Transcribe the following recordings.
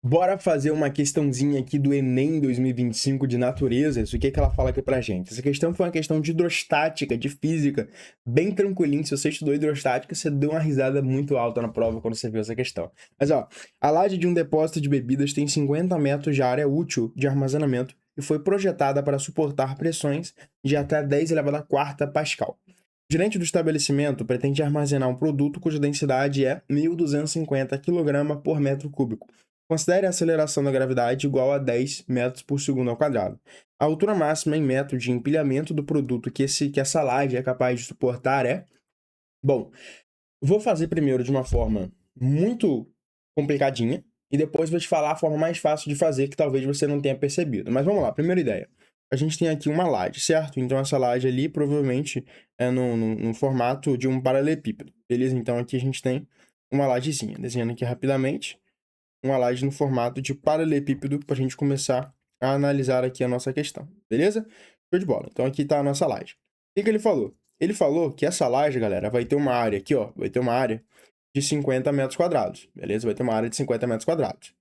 Bora fazer uma questãozinha aqui do Enem 2025 de natureza. Isso, o que que ela fala aqui pra gente? Essa questão foi uma questão de hidrostática, de física, bem tranquilinho. Se você estudou hidrostática, você deu uma risada muito alta na prova quando você viu essa questão. Mas ó, a laje de um depósito de bebidas tem 50 metros de área útil de armazenamento e foi projetada para suportar pressões de até 10 elevado à quarta Pascal. O gerente do estabelecimento pretende armazenar um produto cuja densidade é 1.250 kg por metro cúbico. Considere a aceleração da gravidade igual a 10 metros por segundo ao quadrado. A altura máxima em metro de empilhamento do produto que essa laje é capaz de suportar é... Bom, vou fazer primeiro de uma forma muito complicadinha e depois vou te falar a forma mais fácil de fazer que talvez você não tenha percebido. Mas vamos lá, primeira ideia. A gente tem aqui uma laje, certo? Então essa laje ali provavelmente é no formato de um paralelepípedo, beleza? Então aqui a gente tem uma lajezinha. Desenhando aqui rapidamente uma laje no formato de paralelepípedo para a gente começar a analisar aqui a nossa questão, beleza? Show de bola. Então aqui está a nossa laje. O que ele falou? Ele falou que essa laje, galera, vai ter uma área aqui, ó, vai ter uma área de 50 metros quadrados, beleza? Vai ter uma área de 50 metros quadrados.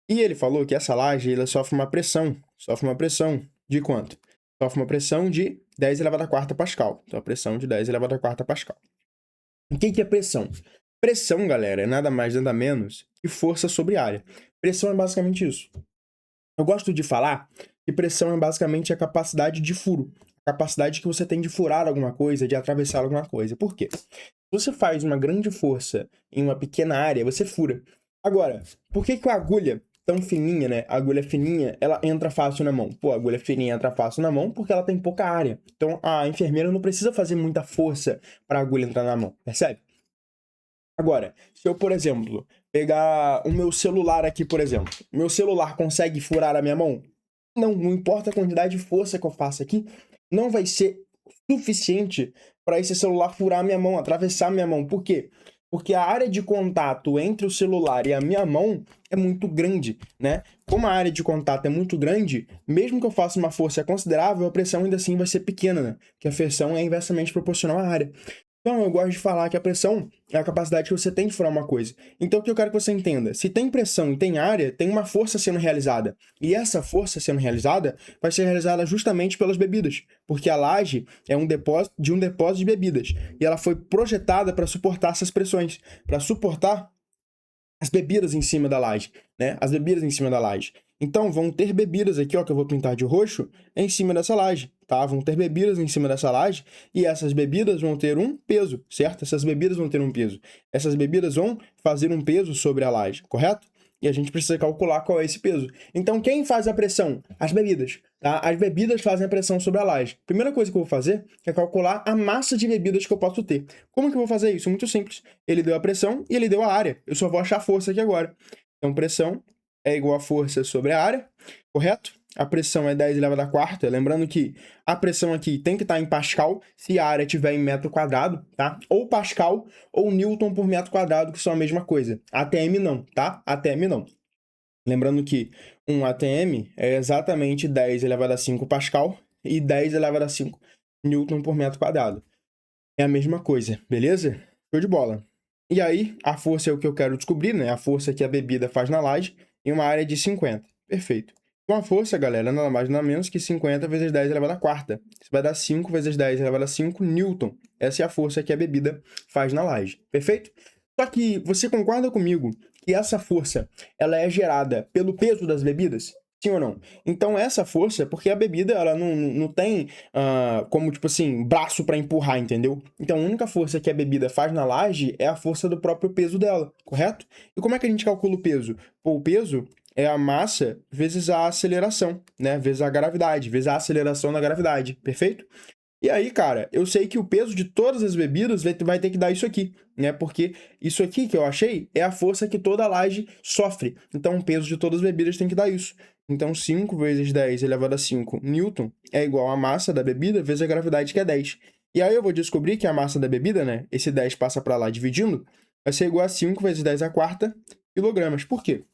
E ele falou que essa laje, ela sofre uma pressão de quanto? Sofre uma pressão de 10 elevado à quarta Pascal. Então, a pressão de 10 elevado à quarta Pascal. O que é pressão? Pressão, galera, é nada mais nada menos que força sobre área. Pressão é basicamente isso. Eu gosto de falar que pressão é basicamente a capacidade de furo. A capacidade que você tem de furar alguma coisa, de atravessar alguma coisa. Por quê? Se você faz uma grande força em uma pequena área, você fura. Agora, por que a agulha tão fininha, né? A agulha fininha, ela entra fácil na mão. Pô, a agulha fininha entra fácil na mão porque ela tem pouca área. Então, a enfermeira não precisa fazer muita força para a agulha entrar na mão, percebe? Agora, se eu, por exemplo, pegar o meu celular aqui, por exemplo, meu celular consegue furar a minha mão? Não importa a quantidade de força que eu faça aqui, não vai ser suficiente para esse celular furar a minha mão, atravessar a minha mão. Por quê? Porque a área de contato entre o celular e a minha mão é muito grande, né? Como a área de contato é muito grande, mesmo que eu faça uma força considerável, a pressão ainda assim vai ser pequena, né? Porque a pressão é inversamente proporcional à área. Então, eu gosto de falar que a pressão é a capacidade que você tem de furar uma coisa. Então, o que eu quero que você entenda? Se tem pressão e tem área, tem uma força sendo realizada. E essa força sendo realizada vai ser realizada justamente pelas bebidas. Porque a laje é um depósito de bebidas. E ela foi projetada para suportar essas pressões. Para suportar as bebidas em cima da laje, né? As bebidas em cima da laje. Então, vão ter bebidas aqui, ó, que eu vou pintar de roxo, em cima dessa laje, tá? Vão ter bebidas em cima dessa laje e essas bebidas vão ter um peso, certo? Essas bebidas vão ter um peso. Essas bebidas vão fazer um peso sobre a laje, correto? E a gente precisa calcular qual é esse peso. Então, quem faz a pressão? As bebidas, tá? As bebidas fazem a pressão sobre a laje. Primeira coisa que eu vou fazer é calcular a massa de bebidas que eu posso ter. Como que eu vou fazer isso? Muito simples. Ele deu a pressão e ele deu a área. Eu só vou achar a força aqui agora. Então, pressão é igual a força sobre a área, correto? A pressão é 10 elevado à quarta. Lembrando que a pressão aqui tem que estar em Pascal, se a área estiver em metro quadrado, tá? Ou Pascal ou Newton por metro quadrado, que são a mesma coisa. ATM não, tá? ATM não. Lembrando que um ATM é exatamente 10 elevado a 5 Pascal e 10 elevado a 5 Newton por metro quadrado. É a mesma coisa, beleza? Show de bola. E aí, a força é o que eu quero descobrir, né? A força que a bebida faz na laje em uma área de 50. Perfeito. Com a força, galera, nada mais nada menos que 50 vezes 10 elevado à quarta. Isso vai dar 5 vezes 10 elevado a 5 Newton. Essa é a força que a bebida faz na laje. Perfeito? Só que você concorda comigo que essa força ela é gerada pelo peso das bebidas? Sim ou não? Então essa força, porque a bebida ela não tem como, tipo assim, braço para empurrar, entendeu? Então a única força que a bebida faz na laje é a força do próprio peso dela, correto? E como é que a gente calcula o peso? Pô, o peso é a massa vezes a aceleração, né? Vezes a gravidade, vezes a aceleração da gravidade, perfeito? E aí, cara, eu sei que o peso de todas as bebidas vai ter que dar isso aqui, né? Porque isso aqui que eu achei é a força que toda a laje sofre. Então, o peso de todas as bebidas tem que dar isso. Então, 5 vezes 10 elevado a 5 newton é igual a massa da bebida vezes a gravidade, que é 10. E aí eu vou descobrir que a massa da bebida, né? Esse 10 passa para lá dividindo, vai ser igual a 5 vezes 10 a quarta quilogramas. Por quê?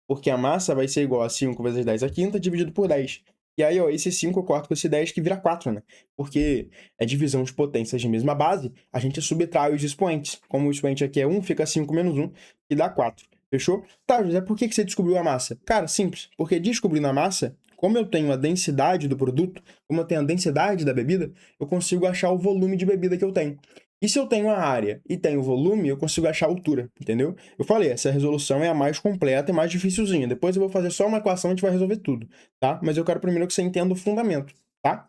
Porque a massa vai ser igual a 5 vezes 10 a quinta dividido por 10. E aí, ó, esse 5 eu corto com esse 10 que vira 4, né? Porque é divisão de potências de mesma base, a gente subtrai os expoentes. Como o expoente aqui é 1, fica 5 menos 1, que dá 4. Fechou? Tá, José, por que você descobriu a massa? Cara, simples. Porque descobrindo a massa, como eu tenho a densidade do produto, como eu tenho a densidade da bebida, eu consigo achar o volume de bebida que eu tenho. E se eu tenho a área e tenho o volume, eu consigo achar a altura, entendeu? Eu falei, essa resolução é a mais completa e mais dificilzinha. Depois eu vou fazer só uma equação e a gente vai resolver tudo, tá? Mas eu quero primeiro que você entenda o fundamento, tá?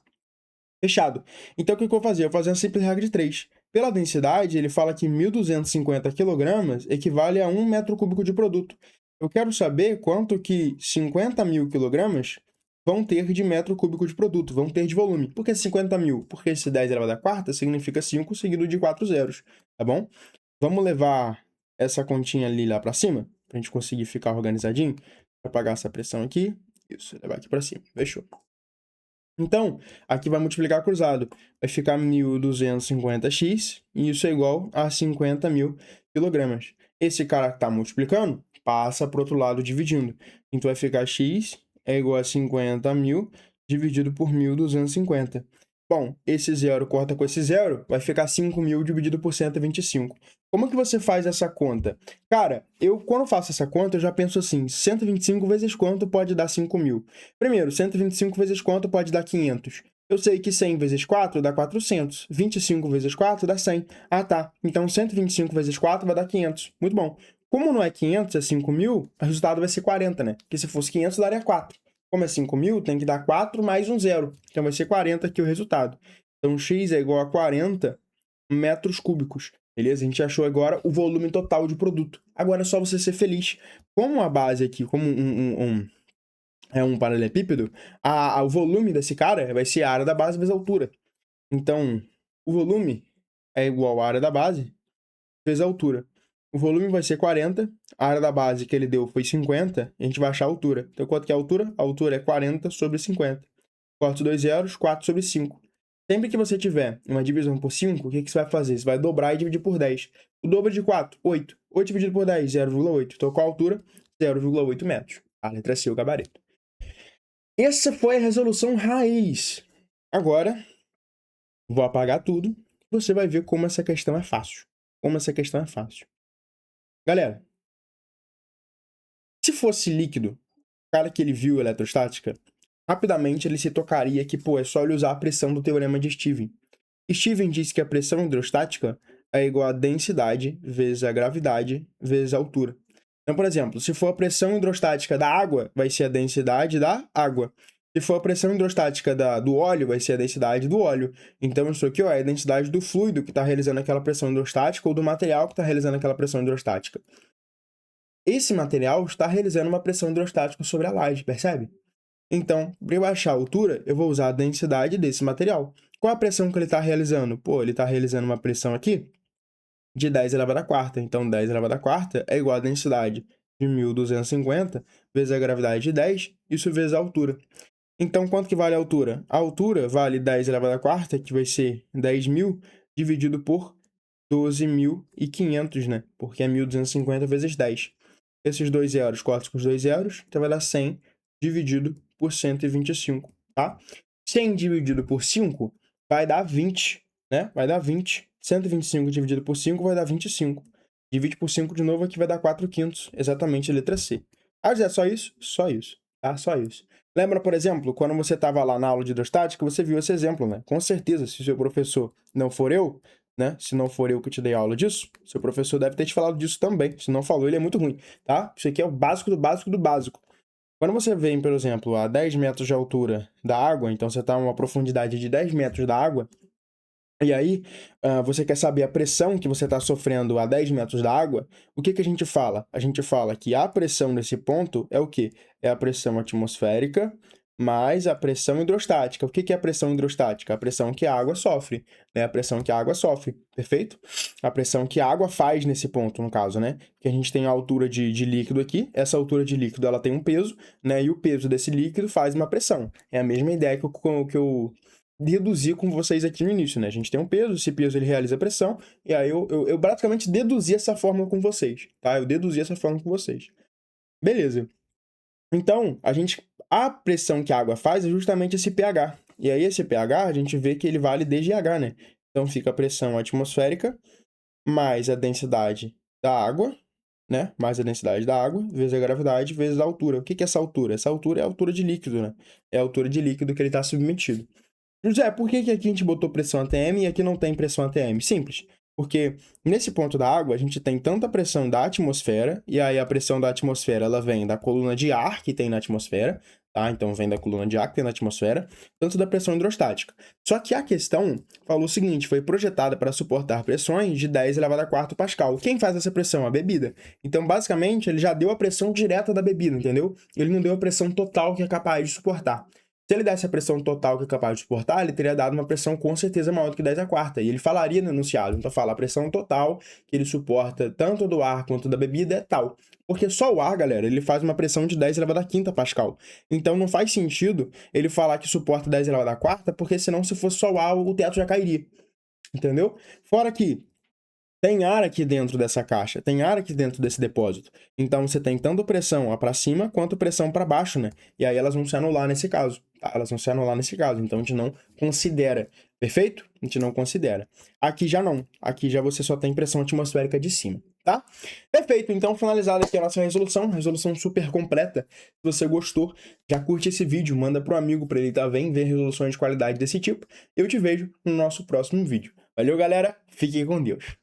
Fechado. Então, o que eu vou fazer? Eu vou fazer uma simples regra de 3. Pela densidade, ele fala que 1.250 kg equivale a 1 metro cúbico de produto. Eu quero saber quanto que 50.000 kg vão ter de metro cúbico de produto, vão ter de volume. Por que 50.000? Porque esse 10 elevado a quarta significa 5 seguido de 4 zeros, tá bom? Vamos levar essa continha ali lá para cima, para a gente conseguir ficar organizadinho. Vou apagar essa pressão aqui. Isso, levar aqui para cima. Fechou. Então, aqui vai multiplicar cruzado. Vai ficar 1.250x, e isso é igual a 50.000 kg. Esse cara que está multiplicando, passa para o outro lado dividindo. Então, vai ficar x é igual a 50.000 dividido por 1.250. Bom, esse zero corta com esse zero, vai ficar 5.000 dividido por 125. Como que você faz essa conta? Cara, quando faço essa conta, eu já penso assim, 125 vezes quanto pode dar 5.000? Primeiro, 125 vezes quanto pode dar 500? Eu sei que 100 vezes 4 dá 400. 25 vezes 4 dá 100. Ah, tá. Então, 125 vezes 4 vai dar 500. Muito bom. Como não é 500, é 5.000, o resultado vai ser 40, né? Porque se fosse 500, daria 4. Como é 5.000, tem que dar 4 mais um zero. Então, vai ser 40 aqui o resultado. Então, x é igual a 40 metros cúbicos. Beleza? A gente achou agora o volume total de produto. Agora é só você ser feliz. Como a base aqui, como é um paralelepípedo, o volume desse cara vai ser a área da base vezes a altura. Então, o volume é igual à área da base vezes a altura. O volume vai ser 40, a área da base que ele deu foi 50, a gente vai achar a altura. Então, quanto que é a altura? A altura é 40 sobre 50. Corta os dois zeros, 4 sobre 5. Sempre que você tiver uma divisão por 5, o que você vai fazer? Você vai dobrar e dividir por 10. O dobro de 4, 8. 8 dividido por 10, 0,8. Então, qual a altura? 0,8 metros. A letra C, o gabarito. Essa foi a resolução raiz. Agora, vou apagar tudo. Você vai ver como essa questão é fácil. Como essa questão é fácil. Galera, se fosse líquido, o cara que ele viu eletrostática, rapidamente ele se tocaria que, é só ele usar a pressão do teorema de Steven. Steven disse que a pressão hidrostática é igual a densidade vezes a gravidade vezes a altura. Então, por exemplo, se for a pressão hidrostática da água, vai ser a densidade da água. Se for a pressão hidrostática do óleo, vai ser a densidade do óleo. Então, isso aqui é a densidade do fluido que está realizando aquela pressão hidrostática ou do material que está realizando aquela pressão hidrostática. Esse material está realizando uma pressão hidrostática sobre a laje, percebe? Então, para eu achar a altura, eu vou usar a densidade desse material. Qual a pressão que ele está realizando? Ele está realizando uma pressão aqui de 10 elevado à quarta. Então, 10 elevado à quarta é igual a densidade de 1.250 vezes a gravidade de 10, isso vezes a altura. Então, quanto que vale a altura? A altura vale 10 elevado à quarta, que vai ser 10.000, dividido por 12.500, né? Porque é 1.250 vezes 10. Esses dois zeros cortam com os dois zeros, então vai dar 100 dividido por 125, tá? 100 dividido por 5 vai dar 20, né? Vai dar 20. 125 dividido por 5 vai dar 25. Divide por 5 de novo, aqui vai dar 4/5, exatamente a letra C. Ah, Zé, só isso? Só isso, tá? Só isso. Lembra, por exemplo, quando você estava lá na aula de hidrostática, você viu esse exemplo, né? Com certeza, se o seu professor não for eu, né? Se não for eu que te dei aula disso, seu professor deve ter te falado disso também. Se não falou, ele é muito ruim, tá? Isso aqui é o básico do básico do básico. Quando você vem, por exemplo, a 10 metros de altura da água, então você está a uma profundidade de 10 metros da água, e aí você quer saber a pressão que você está sofrendo a 10 metros da água, o que a gente fala? A gente fala que a pressão nesse ponto é o quê? É a pressão atmosférica mais a pressão hidrostática. O que é a pressão hidrostática? A pressão que a água sofre, né? A pressão que a água sofre, perfeito? A pressão que a água faz nesse ponto, no caso, né? Que a gente tem a altura de líquido aqui, essa altura de líquido ela tem um peso, né? E o peso desse líquido faz uma pressão. É a mesma ideia que eu deduzi com vocês aqui no início, né? A gente tem um peso, esse peso ele realiza pressão, e aí eu praticamente deduzi essa fórmula com vocês, tá? Eu deduzi essa fórmula com vocês. Beleza. Então, a pressão que a água faz é justamente esse pH. E aí, esse pH, a gente vê que ele vale dGH, né? Então, fica a pressão atmosférica mais a densidade da água né? Mais a densidade da água, vezes a gravidade, vezes a altura. O que que é essa altura? Essa altura é a altura de líquido, né? É a altura de líquido que ele está submetido. José, por que que aqui a gente botou pressão ATM e aqui não tem pressão ATM? Simples. Porque nesse ponto da água, a gente tem tanta pressão da atmosfera, e aí a pressão da atmosfera ela vem da coluna de ar que tem na atmosfera, tá? Então vem da coluna de ar que tem na atmosfera, tanto da pressão hidrostática. Só que a questão falou o seguinte: foi projetada para suportar pressões de 10 elevado a 4 Pascal. Quem faz essa pressão? A bebida. Então, basicamente, ele já deu a pressão direta da bebida, entendeu? Ele não deu a pressão total que é capaz de suportar. Se ele desse a pressão total que é capaz de suportar, ele teria dado uma pressão com certeza maior do que 10 a quarta. E ele falaria no enunciado. Então fala, a pressão total que ele suporta tanto do ar quanto da bebida é tal. Porque só o ar, galera, ele faz uma pressão de 10 elevado a quinta Pascal. Então não faz sentido ele falar que suporta 10 elevado a quarta, porque senão se fosse só o ar, o teto já cairia. Entendeu? Fora que tem ar aqui dentro dessa caixa, tem ar aqui dentro desse depósito. Então você tem tanto pressão para cima quanto pressão para baixo, né? E aí elas vão se anular nesse caso, tá? Elas vão se anular nesse caso, então a gente não considera, perfeito? A gente não considera. Aqui já não, aqui já você só tem pressão atmosférica de cima, tá? Perfeito, então finalizada aqui a nossa resolução super completa. Se você gostou, já curte esse vídeo, manda pro amigo para ele também ver resoluções de qualidade desse tipo. Eu te vejo no nosso próximo vídeo. Valeu, galera, fiquem com Deus.